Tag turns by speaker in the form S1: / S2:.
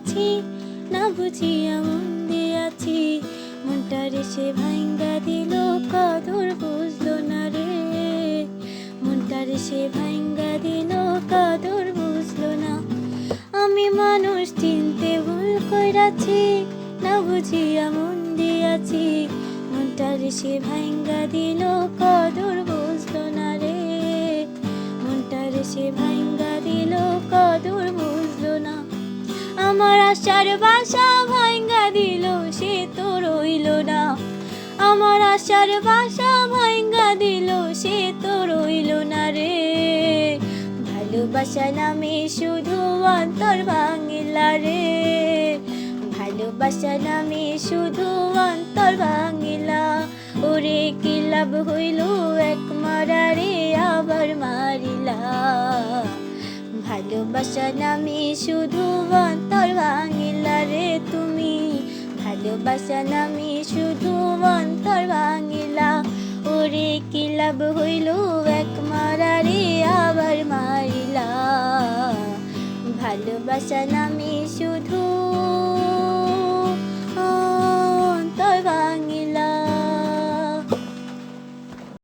S1: আছি, না বুঝিয়া মন দিয়াছি। মনটারে সে ভাঙ্গা দিল, কদর বুঝলো না রে। মনটারে সে ভাঙ্গা দিল, কদর বুঝলো না। আমি মানুষ চিনতে ভুল কইরাছি, না বুঝিয়া মন দিয়াছি। মনটারে সে ভাঙ্গা দিল, কদর বুঝলো না রে। মনটারে সে ভাঙ্গা দিল, কদর বুঝলো না। আমার আশার বাসা ভাঙ্গা দিল, সে তো রইল না। আমার আশার বাসা ভাঙ্গা দিল, সে তো রইল না রে। ভালোবাসা নামে শুধু অন্তর ভাঙিলা রে। ভালোবাসা নামে শুধু অন্তর ভাঙিলা। ওরে কি লাভ হইল এক মারারে আবার মারিলা। ভালোবাসা নামে শুধু অন্তর ভাঙিলা রে তুমি। ভালোবাসা নামে শুধু অন্তর ভাঙিলা। ওরে কি লাভ হইল এক মারারে আবার মারিলা। ভালোবাসা নামে শুধু